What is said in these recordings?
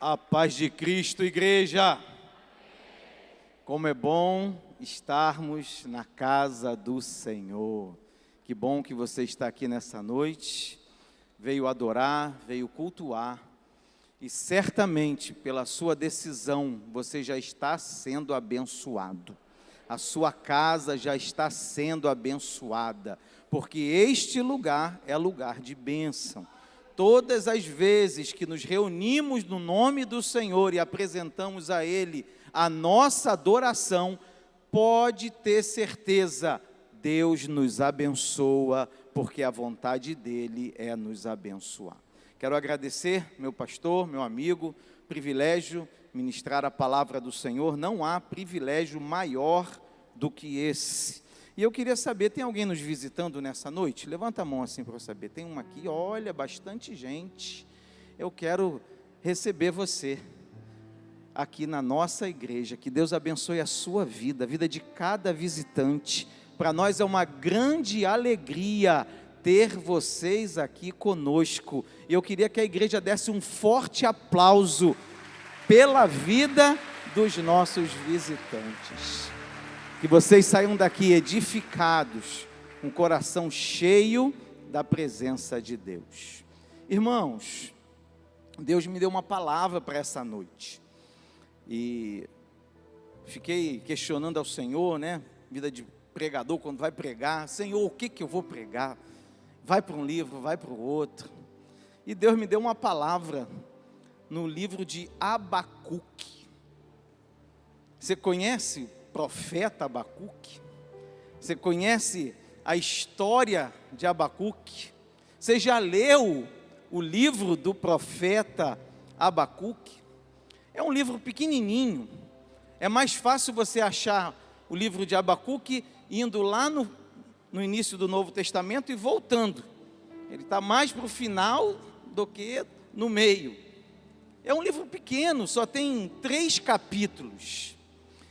A paz de Cristo, igreja. Como é bom estarmos na casa do Senhor. Que bom que você está aqui nessa noite, veio adorar, veio cultuar, e certamente pela sua decisão você já está sendo abençoado. A sua casa já está sendo abençoada, porque este lugar é lugar de bênção. Todas as vezes que nos reunimos no nome do Senhor e apresentamos a Ele a nossa adoração, pode ter certeza, Deus nos abençoa, porque a vontade dEle é nos abençoar. Quero agradecer meu pastor, meu amigo, privilégio ministrar a palavra do Senhor, não há privilégio maior do que esse. E eu queria saber, tem alguém nos visitando nessa noite? Levanta a mão assim para eu saber. Tem uma aqui, olha, bastante gente. Eu quero receber você aqui na nossa igreja. Que Deus abençoe a sua vida, a vida de cada visitante. Para nós é uma grande alegria ter vocês aqui conosco. E eu queria que a igreja desse um forte aplauso pela vida dos nossos visitantes. Que vocês saiam daqui edificados, com o coração cheio da presença de Deus. Irmãos, Deus me deu uma palavra para essa noite. E fiquei questionando ao Senhor, né? Vida de pregador, quando vai pregar. Senhor, o que eu vou pregar? Vai para um livro, vai para o outro. E Deus me deu uma palavra no livro de Abacuque. Você conhece profeta Abacuque? Você conhece a história de Abacuque? Você já leu o livro do profeta Abacuque? É um livro pequenininho. É mais fácil você achar o livro de Abacuque indo lá no início do Novo Testamento e voltando. Ele está mais para o final do que no meio. É um livro pequeno, só tem 3 capítulos.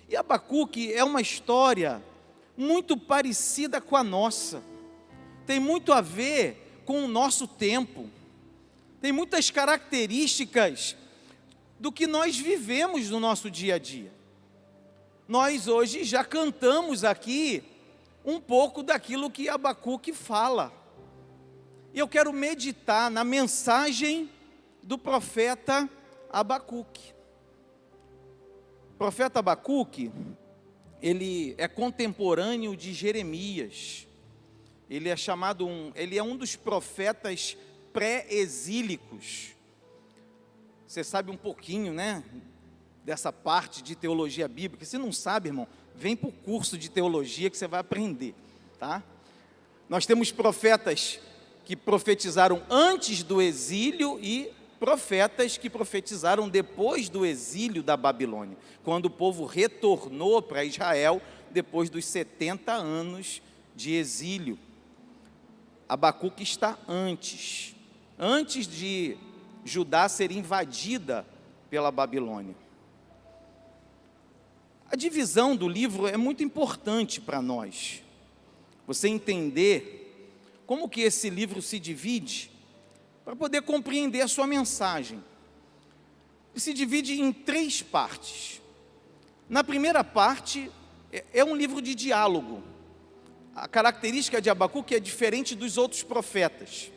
E Abacuque é uma história muito parecida com a nossa. Tem muito a ver com o nosso tempo. Tem muitas características do que nós vivemos no nosso dia a dia. Nós hoje já cantamos aqui um pouco daquilo que Abacuque fala. E eu quero meditar na mensagem do profeta Abacuque. O profeta Abacuque, ele é contemporâneo de Jeremias. Ele é um dos profetas pré-exílicos. Você sabe um pouquinho, né, dessa parte de teologia bíblica. Se não sabe, irmão, vem para o curso de teologia que você vai aprender, tá? Nós temos profetas que profetizaram antes do exílio e profetas que profetizaram depois do exílio da Babilônia, quando o povo retornou para Israel depois dos 70 anos de exílio. Abacuque está antes de Judá ser invadida pela Babilônia. A divisão do livro é muito importante para nós. Você entender como que esse livro se divide, para poder compreender a sua mensagem. Ele se divide em 3 partes. Na primeira parte, é um livro de diálogo. A característica de Abacuque é diferente dos outros profetas.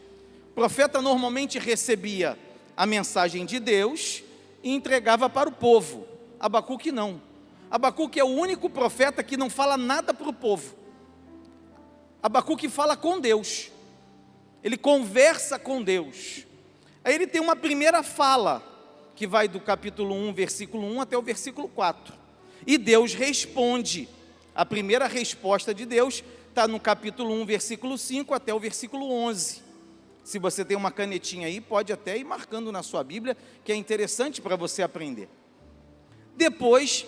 O profeta normalmente recebia a mensagem de Deus e entregava para o povo. Abacuque não. Abacuque é o único profeta que não fala nada para o povo. Abacuque fala com Deus. Ele conversa com Deus. Aí ele tem uma primeira fala, que vai do capítulo 1, versículo 1 até o versículo 4. E Deus responde. A primeira resposta de Deus está no capítulo 1, versículo 5 até o versículo 11. Se você tem uma canetinha aí, pode até ir marcando na sua Bíblia, que é interessante para você aprender. Depois,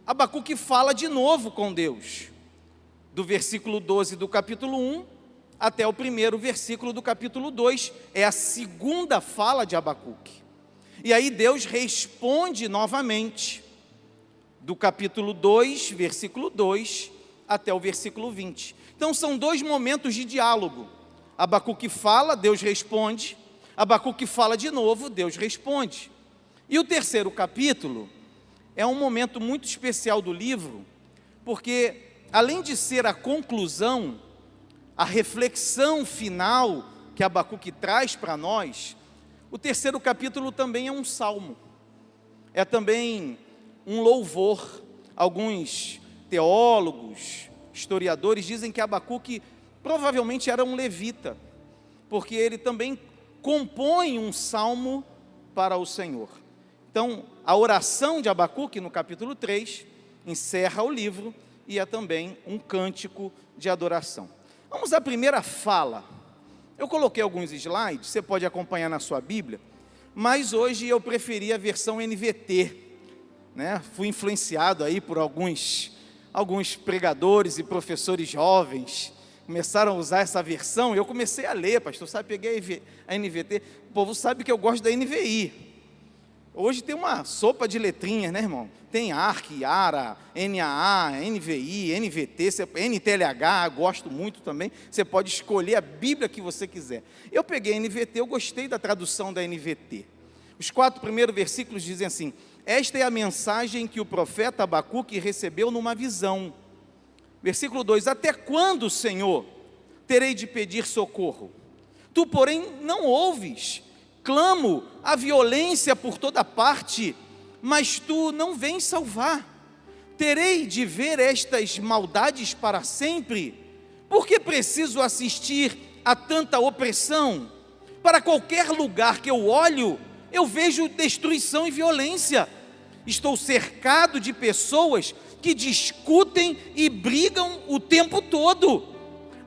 Abacuque fala de novo com Deus. Do versículo 12 do capítulo 1 até o primeiro versículo do capítulo 2, é a segunda fala de Abacuque. E aí Deus responde novamente, do capítulo 2, versículo 2, até o versículo 20. Então são 2 momentos de diálogo. Abacuque fala, Deus responde. Abacuque fala de novo, Deus responde. E o terceiro capítulo é um momento muito especial do livro, porque além de ser a conclusão, a reflexão final que Abacuque traz para nós, o terceiro capítulo também é um salmo, é também um louvor. Alguns teólogos, historiadores dizem que Abacuque provavelmente era um levita, porque ele também compõe um salmo para o Senhor. Então, a oração de Abacuque, no capítulo 3, encerra o livro e é também um cântico de adoração. Vamos à primeira fala. Eu coloquei alguns slides, você pode acompanhar na sua Bíblia, mas hoje eu preferi a versão NVT, né? Fui influenciado aí por alguns pregadores e professores jovens, começaram a usar essa versão, e eu comecei a ler, pastor, sabe, peguei a NVT, o povo sabe que eu gosto da NVI. Hoje tem uma sopa de letrinhas, né, irmão? Tem ARC, ARA, NAA, NVI, NVT, NTLH, gosto muito também. Você pode escolher a Bíblia que você quiser. Eu peguei a NVT, eu gostei da tradução da NVT. Os 4 primeiros versículos dizem assim: esta é a mensagem que o profeta Abacuque recebeu numa visão. Versículo 2: até quando, Senhor, terei de pedir socorro? Tu, porém, não ouves. Clamo a violência por toda parte, mas tu não vens salvar. Terei de ver estas maldades para sempre? Porque preciso assistir a tanta opressão? Para qualquer lugar que eu olho, eu vejo destruição e violência. Estou cercado de pessoas que discutem e brigam o tempo todo.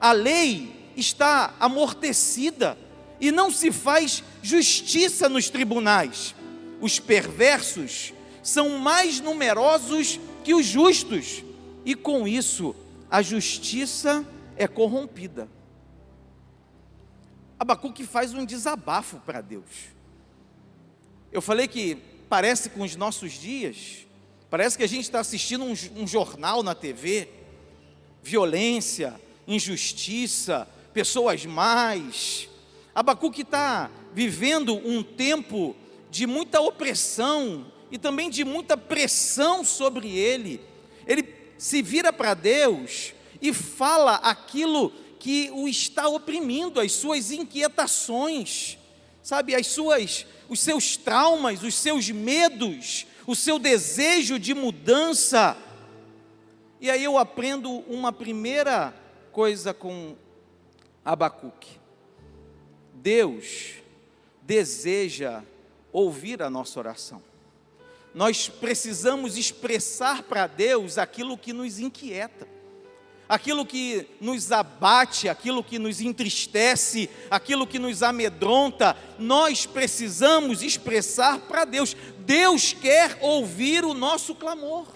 A lei está amortecida e não se faz justiça nos tribunais. Os perversos são mais numerosos que os justos, e com isso a justiça é corrompida. Abacuque faz um desabafo para Deus. Eu falei que parece com os nossos dias, parece que a gente está assistindo um jornal na TV, violência, injustiça, pessoas más. Abacuque está vivendo um tempo de muita opressão e também de muita pressão sobre ele. Ele se vira para Deus e fala aquilo que o está oprimindo, as suas inquietações, sabe, os seus traumas, os seus medos, o seu desejo de mudança. E aí eu aprendo uma primeira coisa com Abacuque. Deus deseja ouvir a nossa oração. Nós precisamos expressar para Deus aquilo que nos inquieta, aquilo que nos abate, aquilo que nos entristece, aquilo que nos amedronta. Nós precisamos expressar para Deus. Deus quer ouvir o nosso clamor.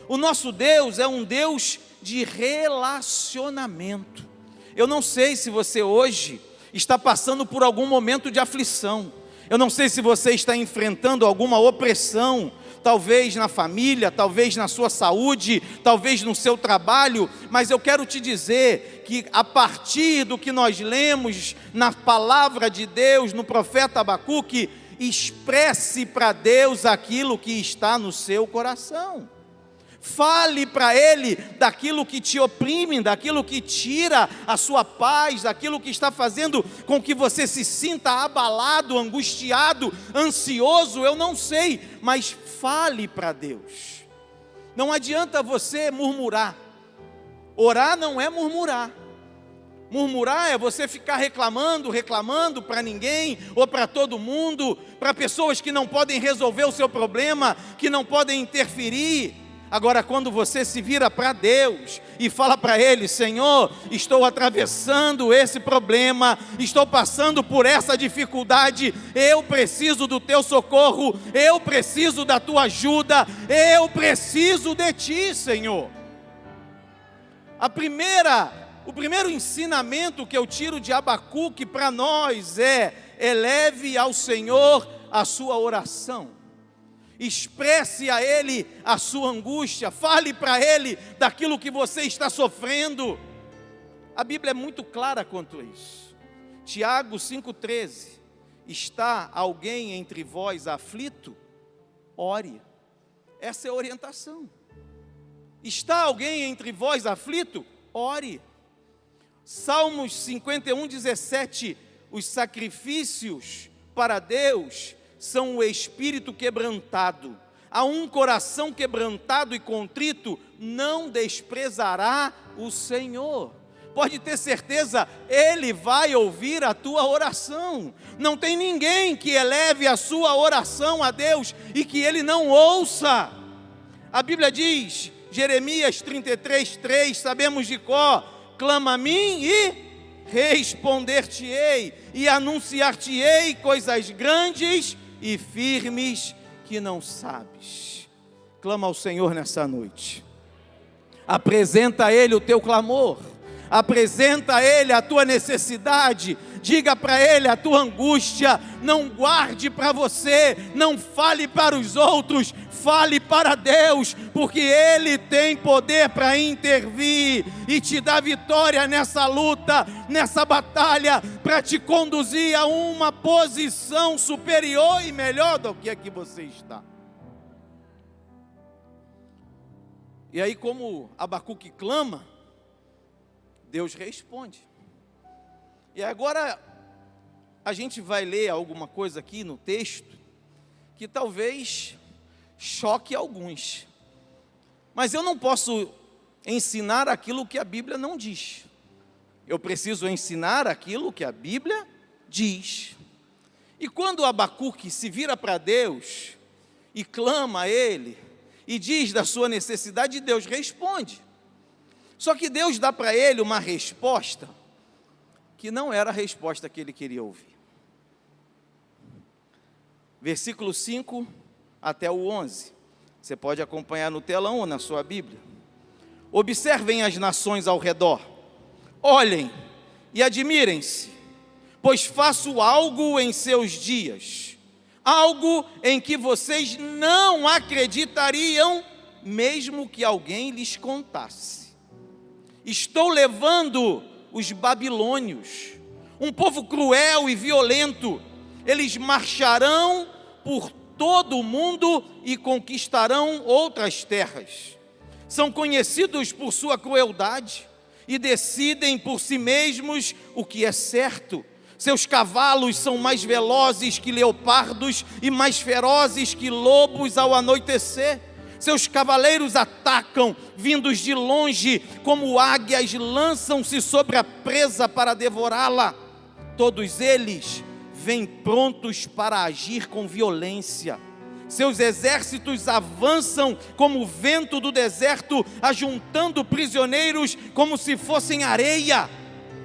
O nosso Deus é um Deus de relacionamento. Eu não sei se você hoje está passando por algum momento de aflição. Eu não sei se você está enfrentando alguma opressão, talvez na família, talvez na sua saúde, talvez no seu trabalho, mas eu quero te dizer que a partir do que nós lemos na palavra de Deus, no profeta Abacuque, expresse para Deus aquilo que está no seu coração. Fale para Ele daquilo que te oprime, daquilo que tira a sua paz, daquilo que está fazendo com que você se sinta abalado, angustiado, ansioso. Eu não sei, mas fale para Deus. Não adianta você murmurar. Orar não é murmurar. Murmurar é você ficar reclamando para ninguém ou para todo mundo, para pessoas que não podem resolver o seu problema, que não podem interferir. Agora, quando você se vira para Deus e fala para Ele: Senhor, estou atravessando esse problema, estou passando por essa dificuldade, eu preciso do Teu socorro, eu preciso da Tua ajuda, eu preciso de Ti, Senhor. O primeiro ensinamento que eu tiro de Abacuque para nós é: eleve ao Senhor a sua oração. Expresse a Ele a sua angústia, fale para Ele daquilo que você está sofrendo. A Bíblia é muito clara quanto a isso. Tiago 5,13: está alguém entre vós aflito? ore. Essa é a orientação. Está alguém entre vós aflito? Ore. Salmos 51, 17, os sacrifícios para Deus são o espírito quebrantado. A um coração quebrantado e contrito não desprezará o Senhor. Pode ter certeza, Ele vai ouvir a tua oração. Não tem ninguém que eleve a sua oração a Deus e que Ele não ouça. A Bíblia diz, Jeremias 33, 3, sabemos de cor: clama a mim e responder-te-ei, e anunciar-te-ei coisas grandes e firmes que não sabes. Clama ao Senhor nessa noite. Apresenta a Ele o teu clamor. Apresenta a Ele a tua necessidade. Diga para Ele a tua angústia. Não guarde para você. Não fale para os outros. Fale para Deus, porque Ele tem poder para intervir e te dar vitória nessa luta, nessa batalha, para te conduzir a uma posição superior e melhor do que a que você está. E aí, como Abacuque clama, Deus responde. E agora a gente vai ler alguma coisa aqui no texto que talvez choque alguns, mas eu não posso ensinar aquilo que a Bíblia não diz. Eu preciso ensinar aquilo que a Bíblia diz. E quando Abacuque se vira para Deus e clama a Ele e diz da sua necessidade, Deus responde. Só que Deus dá para ele uma resposta que não era a resposta que ele queria ouvir. Versículo 5 até o 11. Você pode acompanhar no telão ou na sua Bíblia. Observem as nações ao redor. Olhem e admirem-se, pois faço algo em seus dias. Algo em que vocês não acreditariam, mesmo que alguém lhes contasse. Estou levando os babilônios, um povo cruel e violento. Eles marcharão por todo o mundo e conquistarão outras terras. São conhecidos por sua crueldade e decidem por si mesmos o que é certo. Seus cavalos são mais velozes que leopardos e mais ferozes que lobos ao anoitecer. Seus cavaleiros atacam, vindos de longe, como águias lançam-se sobre a presa para devorá-la. Todos eles vêm prontos para agir com violência. Seus exércitos avançam como o vento do deserto, ajuntando prisioneiros como se fossem areia.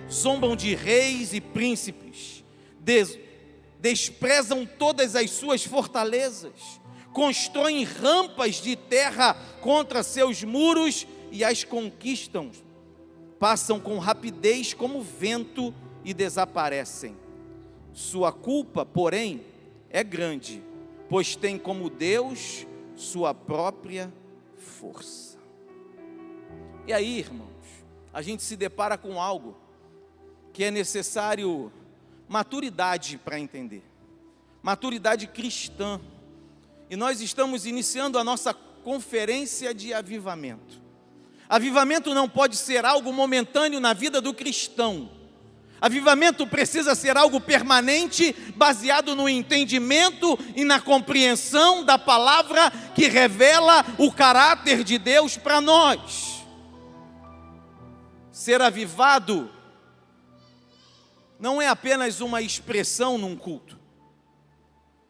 Zombam de reis e príncipes, desprezam todas as suas fortalezas. Constroem rampas de terra contra seus muros e as conquistam. Passam com rapidez como vento e desaparecem. Sua culpa, porém, é grande, pois tem como Deus sua própria força. E aí, irmãos, a gente se depara com algo que é necessário maturidade para entender. Maturidade cristã. E nós estamos iniciando a nossa conferência de avivamento. Avivamento não pode ser algo momentâneo na vida do cristão. Avivamento precisa ser algo permanente, baseado no entendimento e na compreensão da palavra que revela o caráter de Deus para nós. Ser avivado não é apenas uma expressão num culto.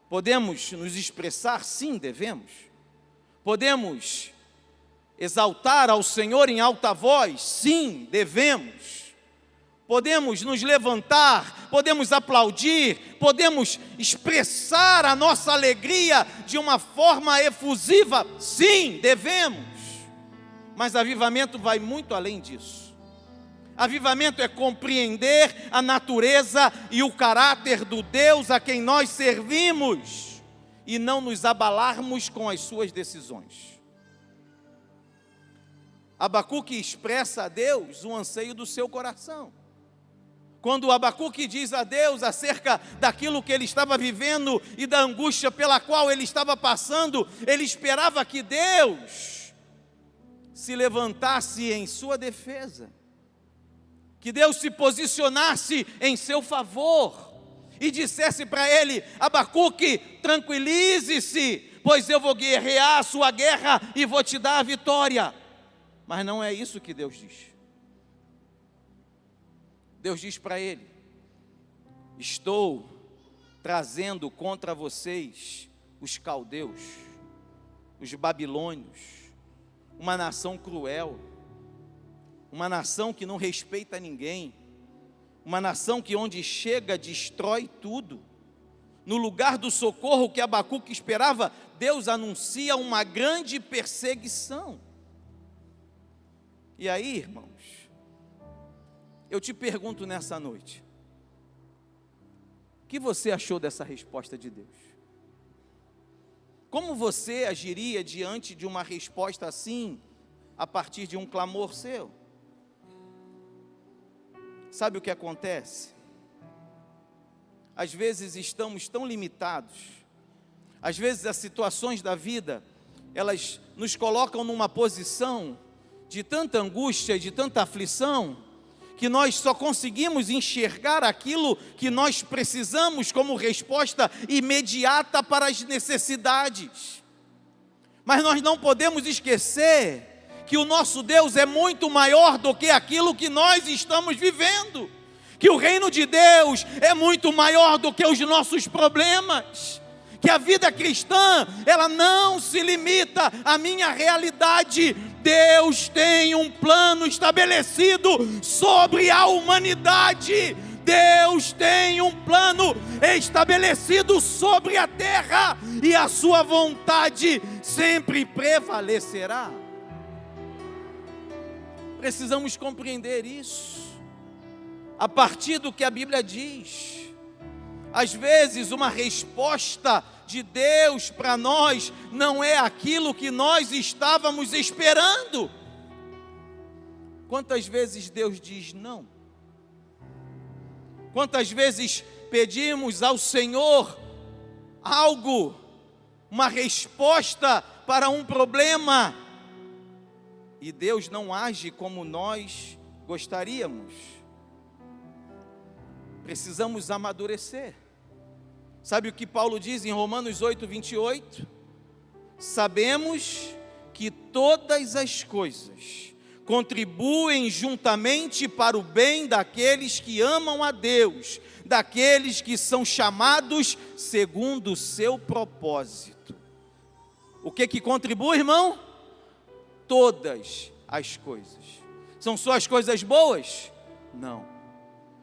Podemos nos expressar? Sim, devemos. Podemos exaltar ao Senhor em alta voz? Sim, devemos. Podemos nos levantar, podemos aplaudir, podemos expressar a nossa alegria de uma forma efusiva? Sim, devemos. Mas avivamento vai muito além disso. Avivamento é compreender a natureza e o caráter do Deus a quem nós servimos e não nos abalarmos com as suas decisões. Abacuque expressa a Deus o anseio do seu coração. Quando Abacuque diz a Deus acerca daquilo que ele estava vivendo e da angústia pela qual ele estava passando, ele esperava que Deus se levantasse em sua defesa, que Deus se posicionasse em seu favor e dissesse para ele: Abacuque, tranquilize-se, pois eu vou guerrear a sua guerra e vou te dar a vitória. Mas não é isso que Deus diz. Deus diz para ele: estou trazendo contra vocês os caldeus, os babilônios, uma nação cruel, uma nação que não respeita ninguém, uma nação que onde chega destrói tudo. No lugar do socorro que Abacuque esperava, Deus anuncia uma grande perseguição. E aí, irmãos, eu te pergunto nessa noite, o que você achou dessa resposta de Deus? Como você agiria diante de uma resposta assim, a partir de um clamor seu? Sabe o que acontece? Às vezes estamos tão limitados, às vezes as situações da vida, elas nos colocam numa posição de tanta angústia, de tanta aflição, que nós só conseguimos enxergar aquilo que nós precisamos como resposta imediata para as necessidades. Mas nós não podemos esquecer que o nosso Deus é muito maior do que aquilo que nós estamos vivendo, que o reino de Deus é muito maior do que os nossos problemas, que a vida cristã, ela não se limita à minha realidade. Deus tem um plano estabelecido sobre a humanidade. Deus tem um plano estabelecido sobre a terra, e a sua vontade sempre prevalecerá. Precisamos compreender isso, a partir do que a Bíblia diz. Às vezes uma resposta de Deus para nós não é aquilo que nós estávamos esperando. Quantas vezes Deus diz não? Quantas vezes pedimos ao Senhor algo, uma resposta para um problema, e Deus não age como nós gostaríamos? Precisamos amadurecer. Sabe o que Paulo diz em Romanos 8:28? Sabemos que todas as coisas contribuem juntamente para o bem daqueles que amam a Deus, daqueles que são chamados segundo o seu propósito. O que contribui, irmão? Todas as coisas. São só as coisas boas? Não.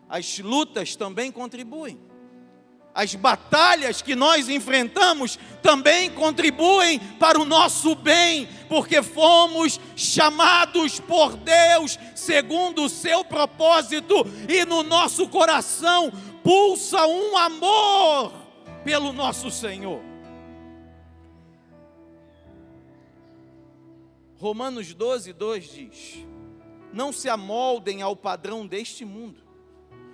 As lutas também contribuem. As batalhas que nós enfrentamos também contribuem para o nosso bem, porque fomos chamados por Deus segundo o seu propósito, e no nosso coração pulsa um amor pelo nosso Senhor. Romanos 12:2 diz: não se amoldem ao padrão deste mundo,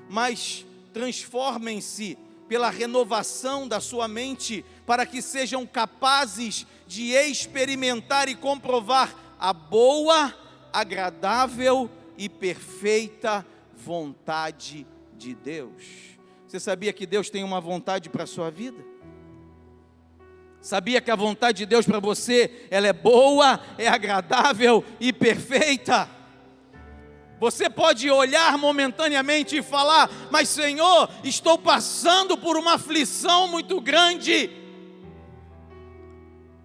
mas transformem-se pela renovação da sua mente, para que sejam capazes de experimentar e comprovar a boa, agradável e perfeita vontade de Deus. Você sabia que Deus tem uma vontade para a sua vida? Sabia que a vontade de Deus para você, ela é boa, é agradável e perfeita? Você pode olhar momentaneamente e falar: mas Senhor, estou passando por uma aflição muito grande.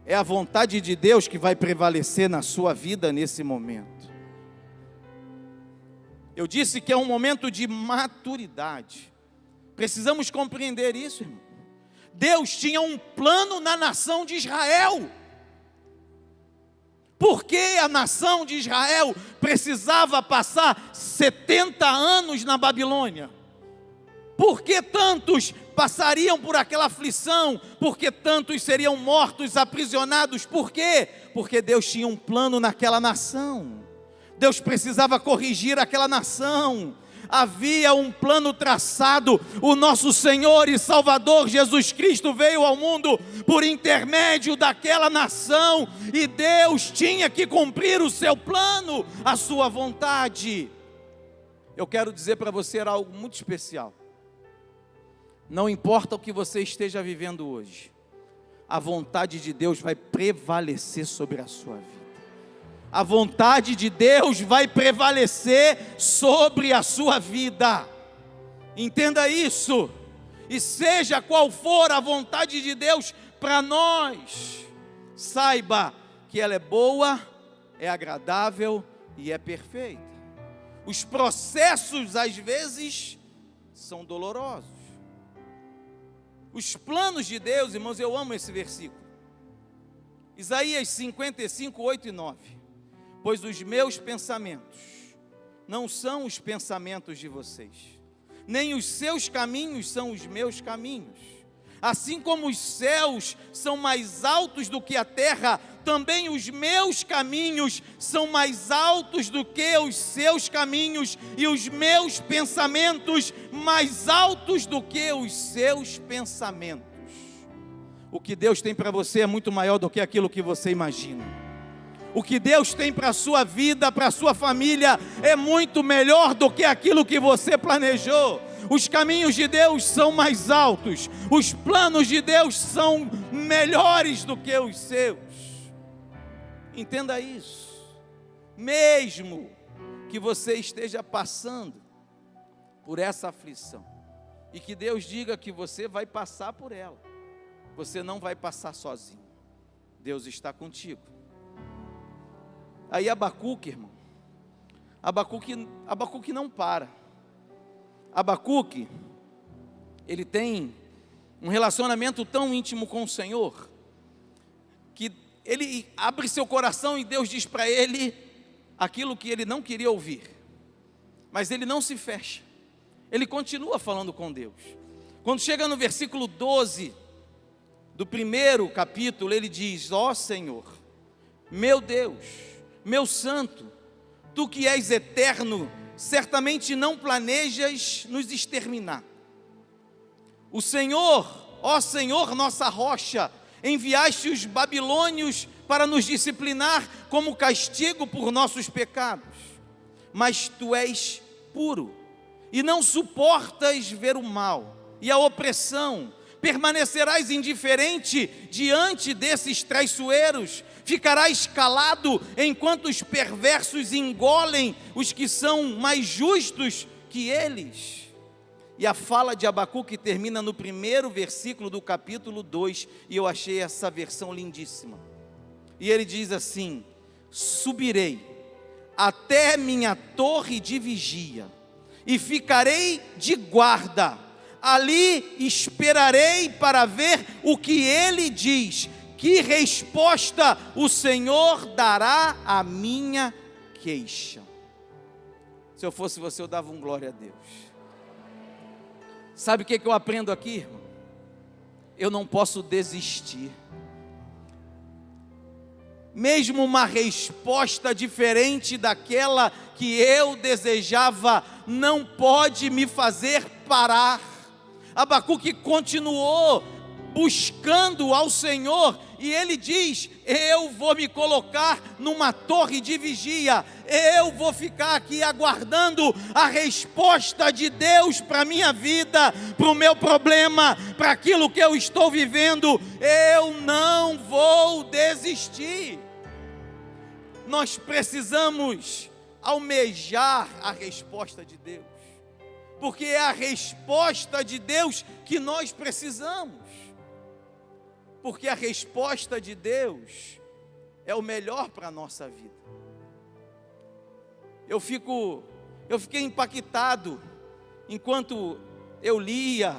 É a vontade de Deus que vai prevalecer na sua vida nesse momento. Eu disse que é um momento de maturidade. Precisamos compreender isso, irmão. Deus tinha um plano na nação de Israel. Por que a nação de Israel precisava passar 70 anos na Babilônia? Por que tantos passariam por aquela aflição? Por que tantos seriam mortos, aprisionados? Por quê? Porque Deus tinha um plano naquela nação. Deus precisava corrigir aquela nação. havia um plano traçado. O nosso Senhor e Salvador Jesus Cristo veio ao mundo por intermédio daquela nação, e Deus tinha que cumprir o seu plano, a sua vontade. Eu quero dizer para você algo muito especial. Não importa o que você esteja vivendo hoje, a vontade de Deus vai prevalecer sobre a sua vida. A vontade de Deus vai prevalecer sobre a sua vida. Entenda isso. E seja qual for a vontade de Deus para nós, saiba que ela é boa, é agradável e é perfeita. Os processos, às vezes, são dolorosos. Os planos de Deus, irmãos, eu amo esse versículo. Isaías 55, 8 e 9. Pois os meus pensamentos não são os pensamentos de vocês, nem os seus caminhos são os meus caminhos. Assim como os céus são mais altos do que a terra, também os meus caminhos são mais altos do que os seus caminhos, e os meus pensamentos mais altos do que os seus pensamentos. O que Deus tem para você é muito maior do que aquilo que você imagina. O que Deus tem para a sua vida, para a sua família, é muito melhor do que aquilo que você planejou. Os caminhos de Deus são mais altos, os planos de Deus são melhores do que os seus. Entenda isso. Mesmo que você esteja passando por essa aflição, e que Deus diga que você vai passar por ela, você não vai passar sozinho. Deus está contigo. Aí Abacuque, irmão, Abacuque não para. Abacuque, ele tem um relacionamento tão íntimo com o Senhor, que ele abre seu coração e Deus diz para ele aquilo que ele não queria ouvir. Mas ele não se fecha, ele continua falando com Deus. Quando chega no versículo 12 do primeiro capítulo, ele diz: ó Senhor, meu Deus, meu santo, tu que és eterno, certamente não planejas nos exterminar. O Senhor, ó Senhor, nossa rocha, enviaste os babilônios para nos disciplinar como castigo por nossos pecados. Mas tu és puro e não suportas ver o mal e a opressão. Permanecerás indiferente diante desses traiçoeiros, ficarás calado enquanto os perversos engolem os que são mais justos que eles. E a fala de Abacuque termina no primeiro versículo do capítulo 2, e eu achei essa versão lindíssima. E ele diz assim: subirei até minha torre de vigia, e ficarei de guarda, ali esperarei para ver o que ele diz, que resposta o Senhor dará à minha queixa. Se eu fosse você, eu dava um glória a Deus. Sabe o que eu aprendo aqui, irmão? Eu não posso desistir. Mesmo uma resposta diferente daquela que eu desejava, não pode me fazer parar. Abacuque continuou buscando ao Senhor, e ele diz: eu vou me colocar numa torre de vigia, eu vou ficar aqui aguardando a resposta de Deus para a minha vida, para o meu problema, para aquilo que eu estou vivendo. Eu não vou desistir. Nós precisamos almejar a resposta de Deus, porque é a resposta de Deus que nós precisamos. Porque a resposta de Deus é o melhor para a nossa vida. Eu fiquei impactado enquanto eu lia,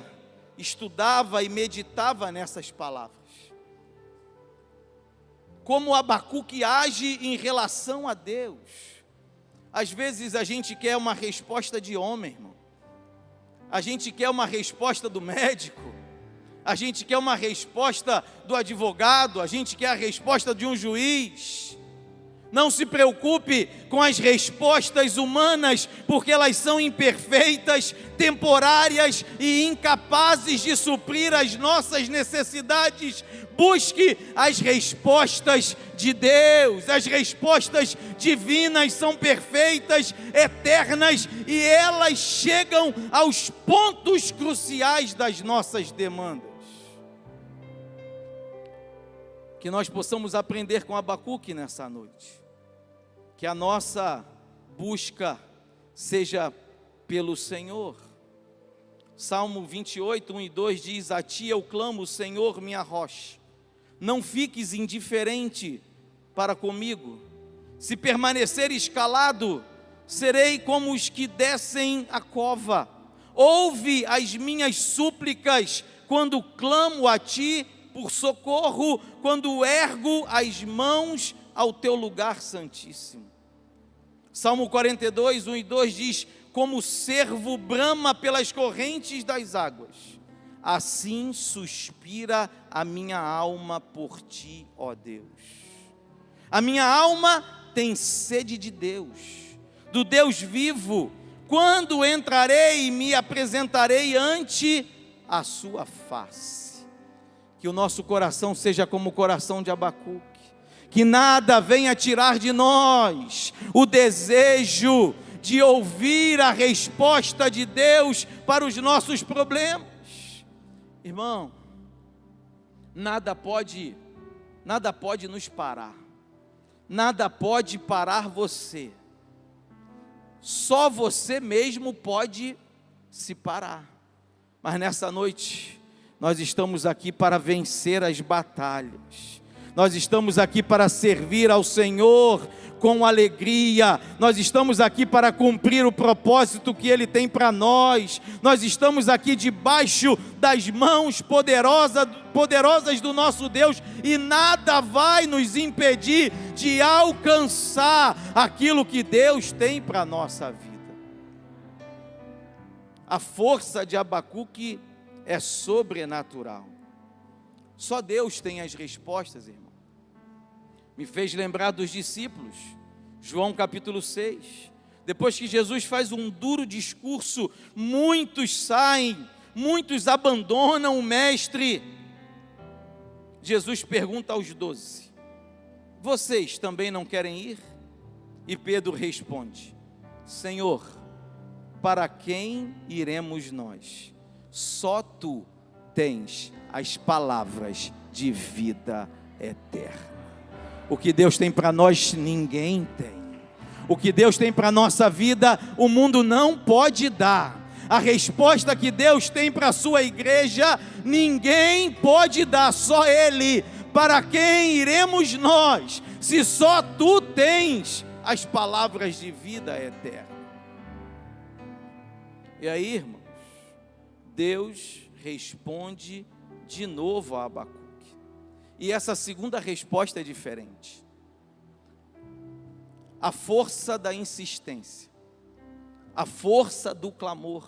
estudava e meditava nessas palavras. Como Abacuque age em relação a Deus. Às vezes a gente quer uma resposta de homem, irmão. A gente quer uma resposta do médico. A gente quer uma resposta do advogado, a gente quer a resposta de um juiz. Não se preocupe com as respostas humanas, porque elas são imperfeitas, temporárias e incapazes de suprir as nossas necessidades. Busque as respostas de Deus. As respostas divinas são perfeitas, eternas, e elas chegam aos pontos cruciais das nossas demandas. Que nós possamos aprender com Abacuque nessa noite. Que a nossa busca seja pelo Senhor. Salmo 28, 1 e 2 diz: a ti eu clamo, Senhor, minha rocha. Não fiques indiferente para comigo. Se permaneceres calado, serei como os que descem a cova. Ouve as minhas súplicas quando clamo a ti por socorro, quando ergo as mãos ao teu lugar santíssimo. Salmo 42, 1 e 2 diz: como o cervo brama pelas correntes das águas, assim suspira a minha alma por ti, ó Deus. A minha alma tem sede de Deus, do Deus vivo. Quando entrarei e me apresentarei ante a sua face. Que o nosso coração seja como o coração de Abacuque. Que nada venha tirar de nós o desejo de ouvir a resposta de Deus para os nossos problemas. Irmão, nada pode nos parar. Nada pode parar você. Só você mesmo pode se parar. Mas nessa noite, nós estamos aqui para vencer as batalhas. Nós estamos aqui para servir ao Senhor com alegria. Nós estamos aqui para cumprir o propósito que Ele tem para nós. Nós estamos aqui debaixo das mãos poderosas do nosso Deus, e nada vai nos impedir de alcançar aquilo que Deus tem para a nossa vida. A força de Abacuque é sobrenatural. Só Deus tem as respostas, irmão. Me fez lembrar dos discípulos, João capítulo 6, depois que Jesus faz um duro discurso, muitos saem, muitos abandonam o mestre. Jesus pergunta aos 12, vocês também não querem ir? E Pedro responde, Senhor, para quem iremos nós? Só tu tens as palavras de vida eterna. O que Deus tem para nós, ninguém tem. O que Deus tem para a nossa vida, o mundo não pode dar. A resposta que Deus tem para a sua igreja, ninguém pode dar, só Ele. Para quem iremos nós, se só tu tens as palavras de vida eterna? E aí, irmãos, Deus responde de novo a Abacuque. E essa segunda resposta é diferente. A força da insistência, a força do clamor.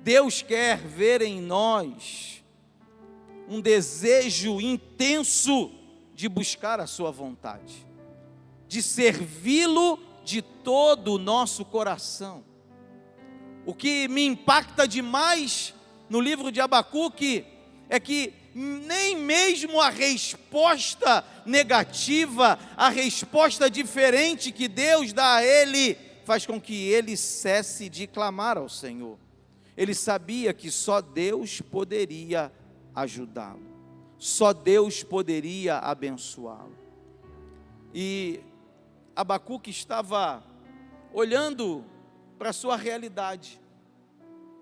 Deus quer ver em nós um desejo intenso de buscar a sua vontade, de servi-lo de todo o nosso coração. O que me impacta demais no livro de Abacuque é que nem mesmo a resposta negativa, a resposta diferente que Deus dá a ele, faz com que ele cesse de clamar ao Senhor. Ele sabia que só Deus poderia ajudá-lo, só Deus poderia abençoá-lo. E Abacuque estava olhando para a sua realidade,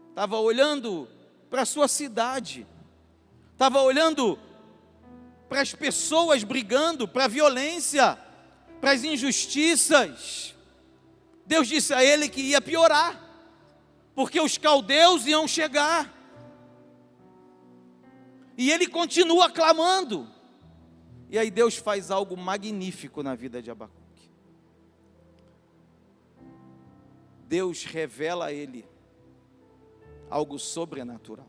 estava olhando para a sua cidade, estava olhando para as pessoas brigando, para a violência, para as injustiças. Deus disse a ele que ia piorar, porque os caldeus iam chegar. E ele continua clamando. E aí Deus faz algo magnífico na vida de Abacuque. Deus revela a ele algo sobrenatural.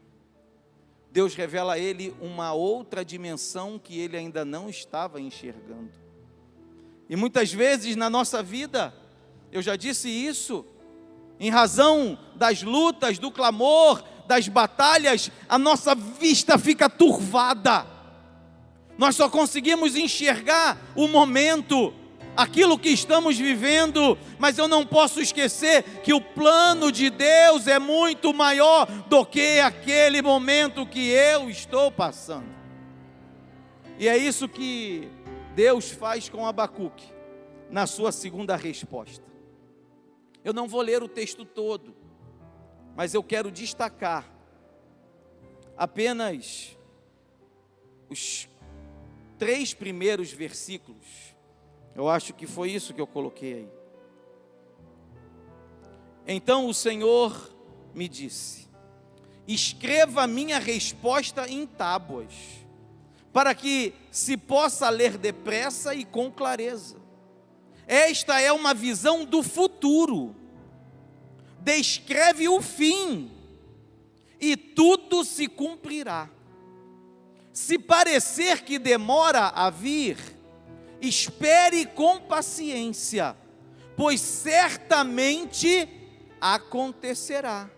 Deus revela a ele uma outra dimensão que ele ainda não estava enxergando. E muitas vezes na nossa vida, eu já disse isso, em razão das lutas, do clamor, das batalhas, a nossa vista fica turvada. Nós só conseguimos enxergar o momento, aquilo que estamos vivendo, mas eu não posso esquecer que o plano de Deus é muito maior do que aquele momento que eu estou passando. E é isso que Deus faz com Abacuque, na sua segunda resposta. Eu não vou ler o texto todo, mas eu quero destacar apenas os 3 primeiros versículos. Eu acho que foi isso que eu coloquei aí. Então o Senhor me disse: escreva a minha resposta em tábuas, para que se possa ler depressa e com clareza. Esta é uma visão do futuro. Descreve o fim, e tudo se cumprirá. Se parecer que demora a vir, espere com paciência, pois certamente acontecerá.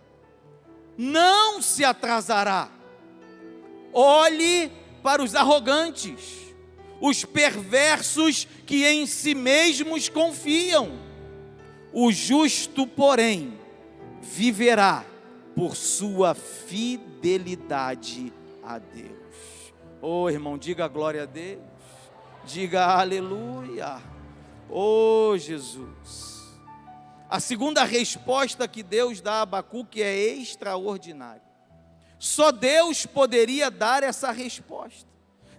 Não se atrasará. Olhe para os arrogantes, os perversos que em si mesmos confiam. O justo, porém, viverá por sua fidelidade a Deus. Oh, irmão, diga glória a Deus. Diga aleluia. Oh, Jesus. A segunda resposta que Deus dá a Abacuque é extraordinária. Só Deus poderia dar essa resposta.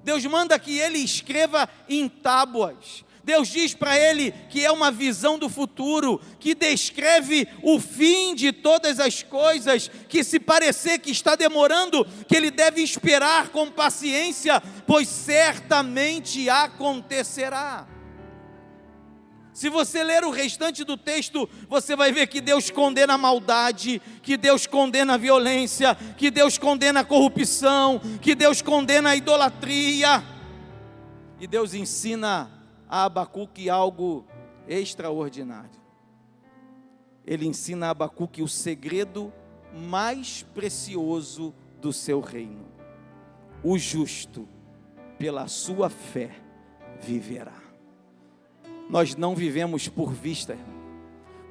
Deus manda que ele escreva em tábuas. Deus diz para ele que é uma visão do futuro, que descreve o fim de todas as coisas, que se parecer que está demorando, que ele deve esperar com paciência, pois certamente acontecerá. Se você ler o restante do texto, você vai ver que Deus condena a maldade, que Deus condena a violência, que Deus condena a corrupção, que Deus condena a idolatria. E Deus ensina a Abacuque algo extraordinário. Ele ensina a Abacuque o segredo mais precioso do seu reino: o justo, pela sua fé, viverá. Nós não vivemos por vista, irmão.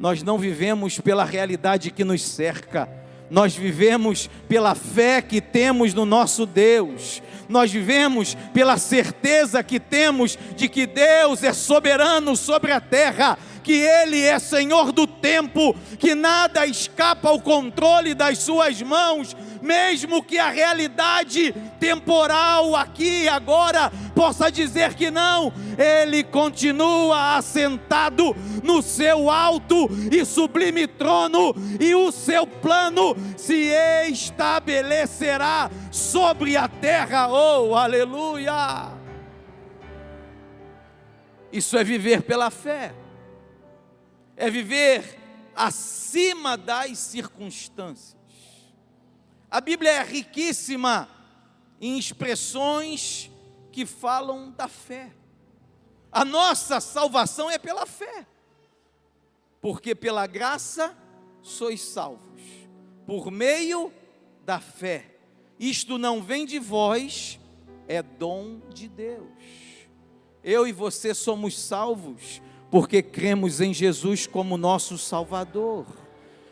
Nós não vivemos pela realidade que nos cerca. Nós vivemos pela fé que temos no nosso Deus. Nós vivemos pela certeza que temos de que Deus é soberano sobre a terra, que Ele é Senhor do tempo, que nada escapa ao controle das suas mãos, mesmo que a realidade temporal aqui e agora possa dizer que não, Ele continua assentado no seu alto e sublime trono, e o seu plano se estabelecerá sobre a terra. Oh, aleluia! Isso é viver pela fé, é viver acima das circunstâncias. A Bíblia é riquíssima em expressões que falam da fé. A nossa salvação é pela fé, porque pela graça sois salvos, por meio da fé. Isto não vem de vós, é dom de Deus. Eu e você somos salvos porque cremos em Jesus como nosso Salvador.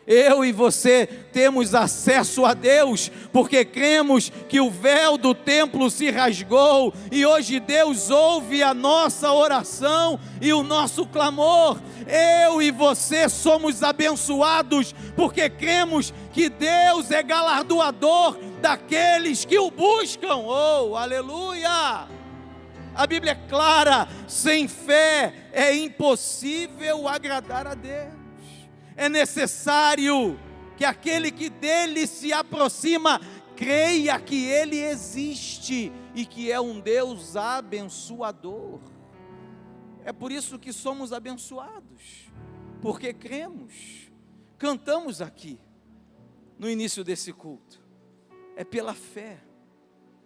Eu e você temos acesso a Deus, porque cremos que o véu do templo se rasgou, e hoje Deus ouve a nossa oração e o nosso clamor. Eu e você somos abençoados, porque cremos que Deus é galardoador daqueles que o buscam. Oh, aleluia! A Bíblia é clara: sem fé é impossível agradar a Deus. É necessário que aquele que dele se aproxima creia que ele existe e que é um Deus abençoador. É por isso que somos abençoados, porque cremos. Cantamos aqui no início desse culto, é pela fé.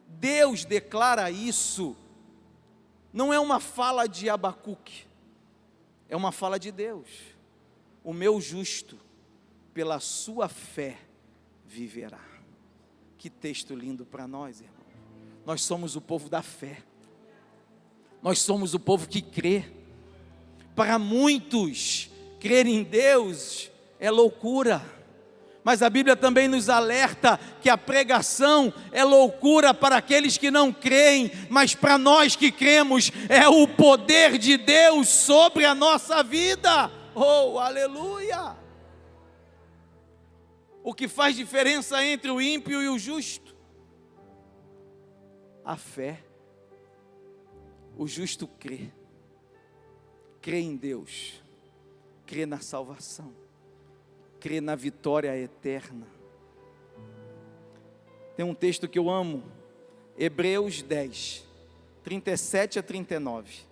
Deus declara isso. Não é uma fala de Abacuque, É uma fala de Deus. O meu justo, pela sua fé, viverá. Que texto lindo para nós, irmão. Nós somos o povo da fé. Nós somos o povo que crê. Para muitos, crer em Deus é loucura. Mas a Bíblia também nos alerta que a pregação é loucura para aqueles que não creem, mas para nós que cremos, é o poder de Deus sobre a nossa vida. Oh, aleluia! O que faz diferença entre o ímpio e o justo? A fé. O justo crê em Deus, crê na salvação, crê na vitória eterna. Tem um texto que eu amo, Hebreus 10, 37 a 39.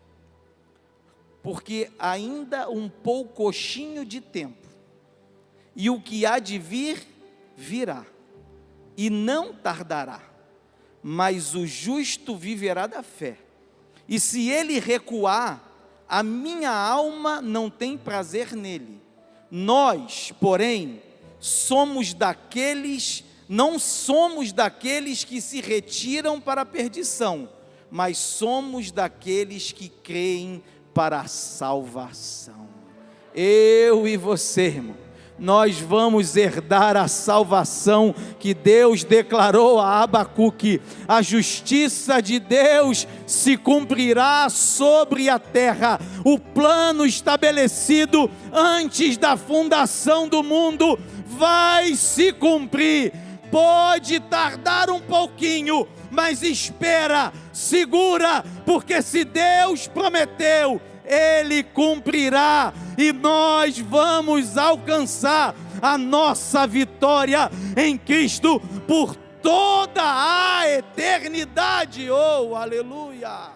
Porque ainda um poucochinho de tempo, e o que há de vir, virá, e não tardará, mas o justo viverá da fé. E se ele recuar, a minha alma não tem prazer nele. Nós, porém, não somos daqueles que se retiram para a perdição, mas somos daqueles que creem para a salvação. Eu e você, irmão, nós vamos herdar a salvação que Deus declarou a Abacuque. A justiça de Deus se cumprirá sobre a terra. O plano estabelecido antes da fundação do mundo vai se cumprir. Pode tardar um pouquinho, mas espera, segura, porque se Deus prometeu, Ele cumprirá, e nós vamos alcançar a nossa vitória em Cristo por toda a eternidade. Oh, aleluia!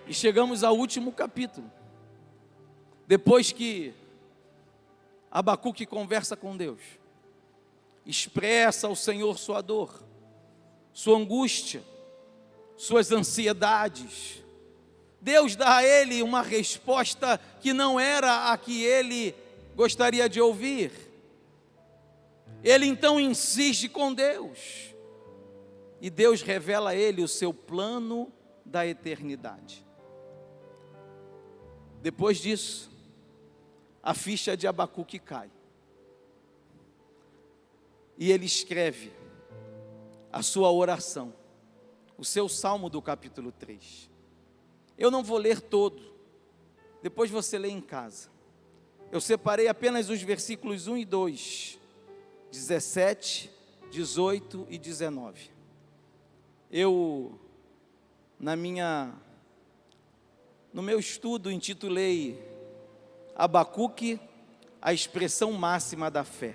E chegamos ao último capítulo. Depois que Abacuque conversa com Deus, expressa ao Senhor sua dor, sua angústia, suas ansiedades. Deus dá a ele uma resposta que não era a que ele gostaria de ouvir. Ele então insiste com Deus, e Deus revela a ele o seu plano da eternidade. Depois disso, a ficha de Abacuque cai. E ele escreve a sua oração, o seu salmo do capítulo 3. Eu não vou ler todo, depois você lê em casa. Eu separei apenas os versículos 1 e 2, 17, 18 e 19. No meu estudo, intitulei Abacuque, a expressão máxima da fé.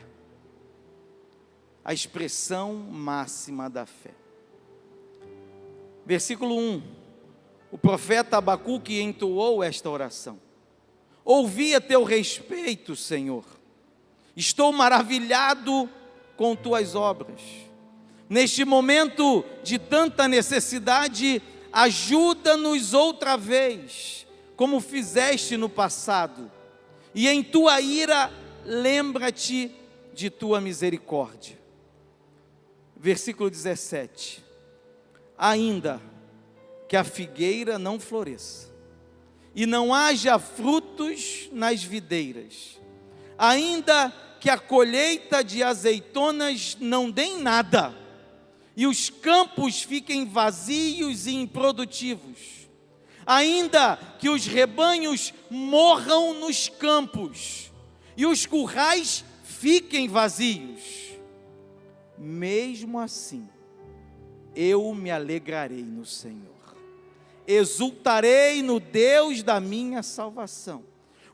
A expressão máxima da fé. Versículo 1, o profeta Abacuque entoou esta oração: ouvi a teu respeito, Senhor, estou maravilhado com tuas obras. Neste momento de tanta necessidade, ajuda-nos outra vez, como fizeste no passado, e em tua ira, lembra-te de tua misericórdia. Versículo 17, ainda que a figueira não floresça, e não haja frutos nas videiras, ainda que a colheita de azeitonas não dê nada, e os campos fiquem vazios e improdutivos, ainda que os rebanhos morram nos campos, e os currais fiquem vazios, mesmo assim, eu me alegrarei no Senhor, exultarei no Deus da minha salvação.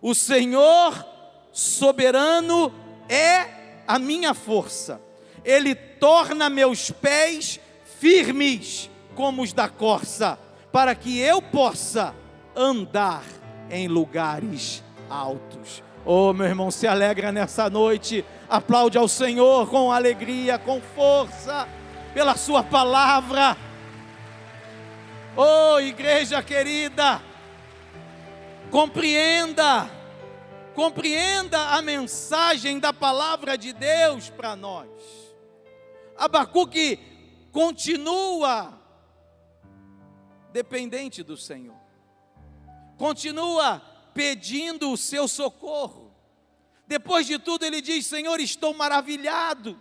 O Senhor soberano é a minha força, Ele torna meus pés firmes como os da corça, para que eu possa andar em lugares altos. Oh, meu irmão, se alegra nessa noite, aplaude ao Senhor com alegria, com força. pela sua palavra. Oh, igreja querida, compreenda a mensagem da palavra de Deus para nós. Abacuque continua dependente do Senhor, continua pedindo o seu socorro. Depois de tudo ele diz: Senhor, estou maravilhado.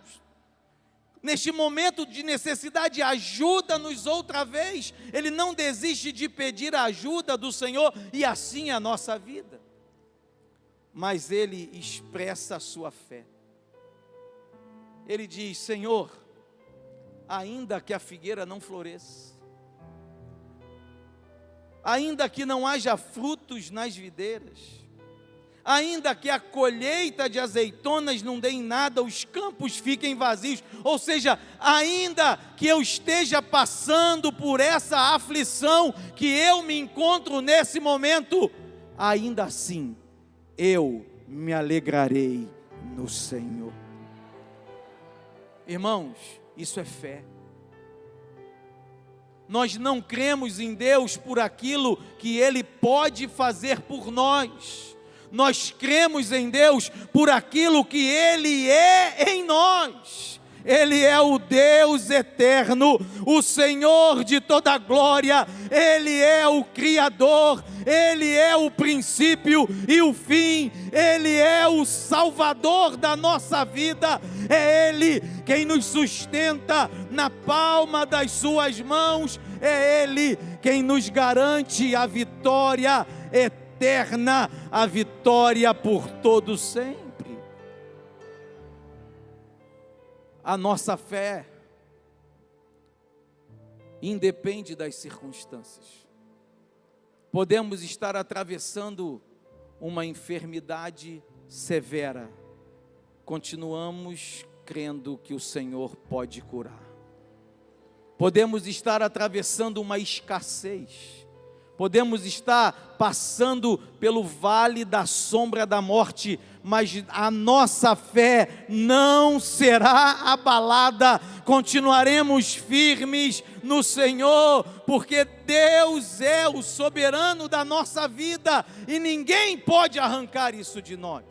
Neste momento de necessidade, ajuda-nos outra vez. Ele não desiste de pedir a ajuda do Senhor, e assim a nossa vida. Mas ele expressa a sua fé. Ele diz: Senhor, ainda que a figueira não floresça, ainda que não haja frutos nas videiras, ainda que a colheita de azeitonas não dê em nada, os campos fiquem vazios, ou seja, ainda que eu esteja passando por essa aflição que eu me encontro nesse momento, ainda assim eu me alegrarei no Senhor. Irmãos, isso é fé. Nós não cremos em Deus por aquilo que Ele pode fazer por nós. Nós cremos em Deus por aquilo que Ele é em nós. Ele é o Deus eterno, o Senhor de toda glória. Ele é o Criador, Ele é o princípio e o fim. Ele é o Salvador da nossa vida. É Ele quem nos sustenta na palma das suas mãos. É Ele quem nos garante a vitória eterna, a vitória por todo sempre. A nossa fé independe das circunstâncias. Podemos estar atravessando uma enfermidade severa, continuamos crendo que o Senhor pode curar. Podemos estar atravessando uma escassez, podemos estar passando pelo vale da sombra da morte, mas a nossa fé não será abalada, continuaremos firmes no Senhor, porque Deus é o soberano da nossa vida, e ninguém pode arrancar isso de nós.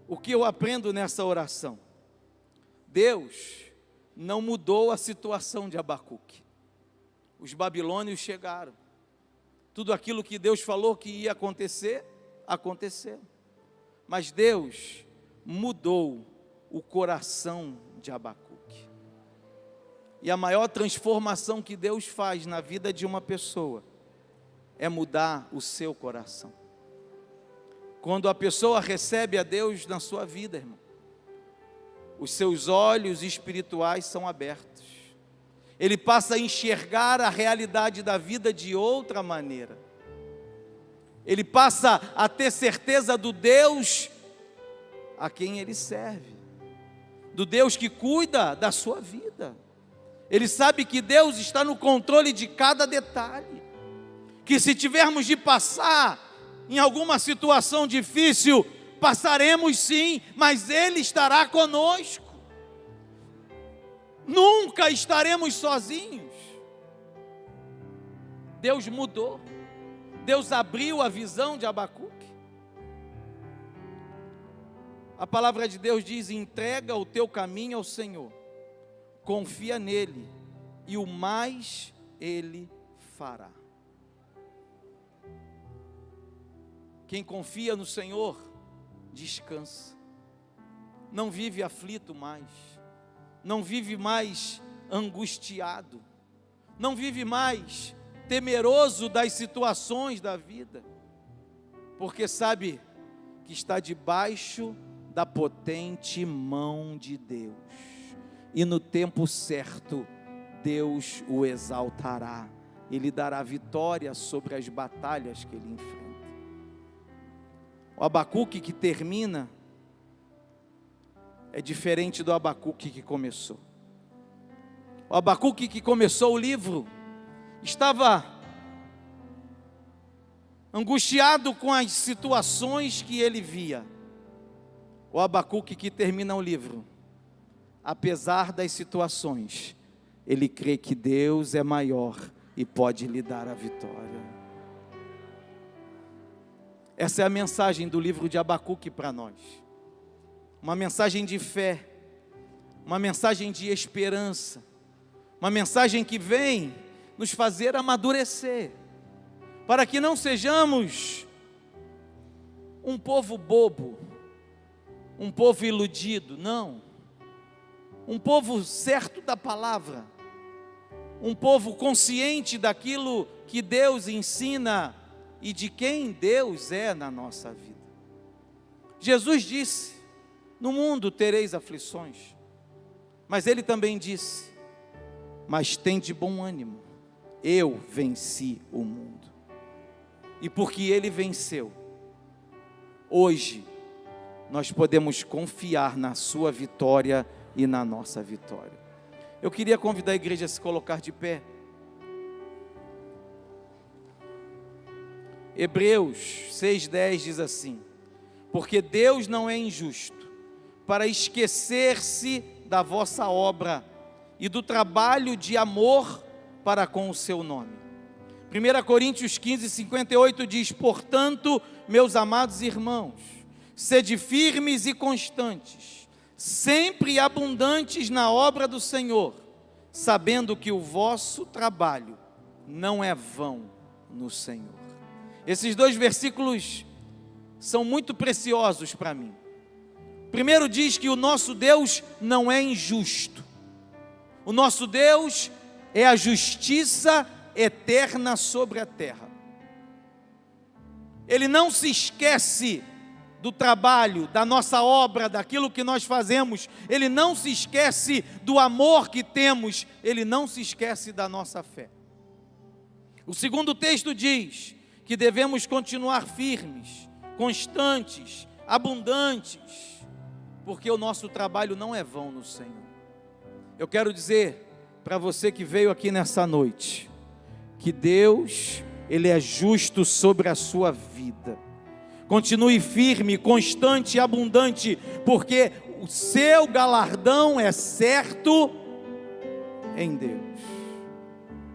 O que eu aprendo nessa oração? Deus não mudou a situação de Abacuque. Os babilônios chegaram. Tudo aquilo que Deus falou que ia acontecer, aconteceu. Mas Deus mudou o coração de Abacuque. E a maior transformação que Deus faz na vida de uma pessoa é mudar o seu coração. Quando a pessoa recebe a Deus na sua vida, irmão, os seus olhos espirituais são abertos. Ele passa a enxergar a realidade da vida de outra maneira. Ele passa a ter certeza do Deus a quem ele serve, do Deus que cuida da sua vida. Ele sabe que Deus está no controle de cada detalhe, que se tivermos de passar em alguma situação difícil, passaremos sim, mas Ele estará conosco. Nunca estaremos sozinhos. Deus mudou. Deus abriu a visão de Abacuque. A palavra de Deus diz: entrega o teu caminho ao Senhor, confia nele, e o mais Ele fará. Quem confia no Senhor, descansa, não vive aflito mais, não vive mais angustiado, não vive mais temeroso das situações da vida, porque sabe que está debaixo da potente mão de Deus, e no tempo certo, Deus o exaltará, Ele dará vitória sobre as batalhas que ele enfrenta. O Abacuque que termina é diferente do Abacuque que começou. O Abacuque que começou o livro estava angustiado com as situações que ele via. O Abacuque que termina o livro, apesar das situações, ele crê que Deus é maior e pode lhe dar a vitória. Essa é a mensagem do livro de Abacuque para nós. Uma mensagem de fé, uma mensagem de esperança, uma mensagem que vem nos fazer amadurecer, para que não sejamos um povo bobo, um povo iludido, não. Um povo certo da palavra, um povo consciente daquilo que Deus ensina e de quem Deus é na nossa vida. Jesus disse: no mundo tereis aflições, mas Ele também disse: mas tende bom ânimo, eu venci o mundo. E porque Ele venceu, hoje nós podemos confiar na sua vitória e na nossa vitória. Eu queria convidar a igreja a se colocar de pé. Hebreus 6:10 diz assim: porque Deus não é injusto para esquecer-se da vossa obra e do trabalho de amor para com o seu nome. 1 Coríntios 15:58 diz: portanto, meus amados irmãos, sede firmes e constantes, sempre abundantes na obra do Senhor, sabendo que o vosso trabalho não é vão no Senhor. Esses dois versículos são muito preciosos para mim. Primeiro diz que o nosso Deus não é injusto. O nosso Deus é a justiça eterna sobre a terra. Ele não se esquece do trabalho, da nossa obra, daquilo que nós fazemos. Ele não se esquece do amor que temos. Ele não se esquece da nossa fé. O segundo texto diz que devemos continuar firmes, constantes, abundantes, porque o nosso trabalho não é vão no Senhor. Eu quero dizer para você que veio aqui nessa noite, que Deus, Ele é justo sobre a sua vida. Continue firme, constante e abundante, porque o seu galardão é certo em Deus.